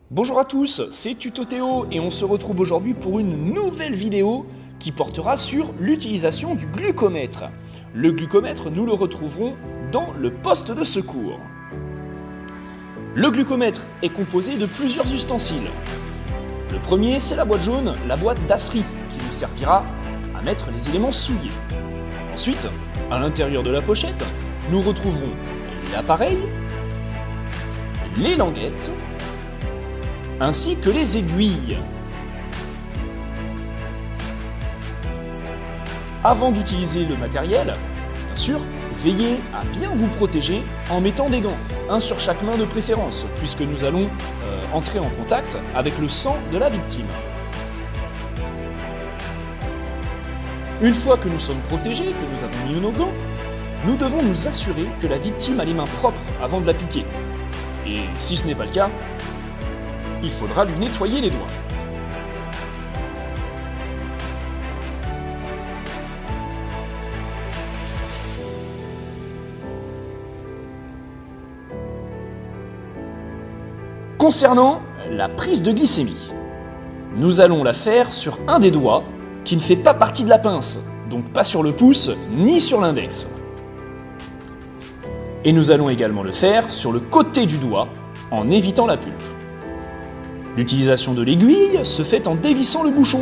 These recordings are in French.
Bonjour à tous, c'est Tuto Théo et on se retrouve aujourd'hui pour une nouvelle vidéo qui portera sur l'utilisation du glucomètre. Le glucomètre, nous le retrouverons dans le poste de secours. Le glucomètre est composé de plusieurs ustensiles. Le premier, c'est la boîte jaune, la boîte d'Asri, qui nous servira à mettre les éléments souillés. Ensuite, à l'intérieur de la pochette, nous retrouverons l'appareil, les languettes, ainsi que les aiguilles. Avant d'utiliser le matériel, bien sûr, veillez à bien vous protéger en mettant des gants, un sur chaque main de préférence, puisque nous allons entrer en contact avec le sang de la victime. Une fois que nous sommes protégés, que nous avons mis nos gants, nous devons nous assurer que la victime a les mains propres avant de la piquer. Et si ce n'est pas le cas, il faudra lui nettoyer les doigts. Concernant la prise de glycémie, nous allons la faire sur un des doigts qui ne fait pas partie de la pince, donc pas sur le pouce ni sur l'index. Et nous allons également le faire sur le côté du doigt en évitant la pulpe. L'utilisation de l'aiguille se fait en dévissant le bouchon.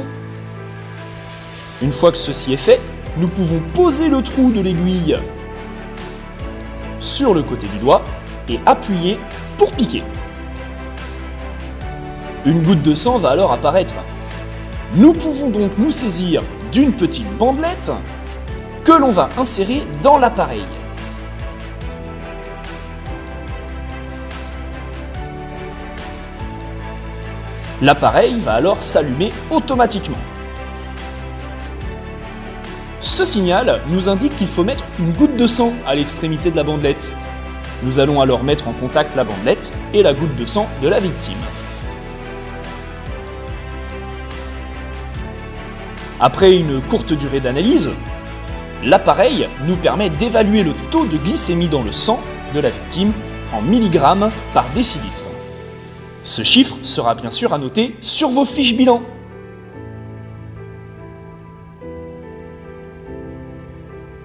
Une fois que ceci est fait, nous pouvons poser le trou de l'aiguille sur le côté du doigt et appuyer pour piquer. Une goutte de sang va alors apparaître. Nous pouvons donc nous saisir d'une petite bandelette que l'on va insérer dans l'appareil. L'appareil va alors s'allumer automatiquement. Ce signal nous indique qu'il faut mettre une goutte de sang à l'extrémité de la bandelette. Nous allons alors mettre en contact la bandelette et la goutte de sang de la victime. Après une courte durée d'analyse, l'appareil nous permet d'évaluer le taux de glycémie dans le sang de la victime en milligrammes par décilitre. Ce chiffre sera bien sûr à noter sur vos fiches bilan.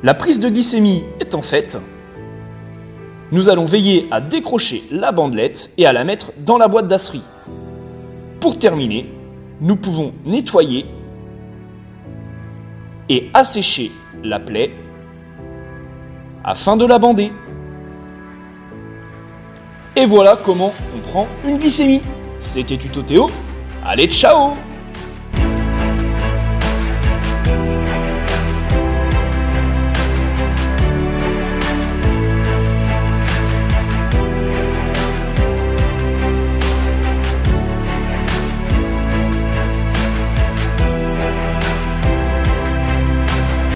La prise de glycémie étant faite, nous allons veiller à décrocher la bandelette et à la mettre dans la boîte d'Asri. Pour terminer, nous pouvons nettoyer et assécher la plaie afin de la bander. Et voilà comment on prend une glycémie. C'était Tuto Théo. Allez, ciao!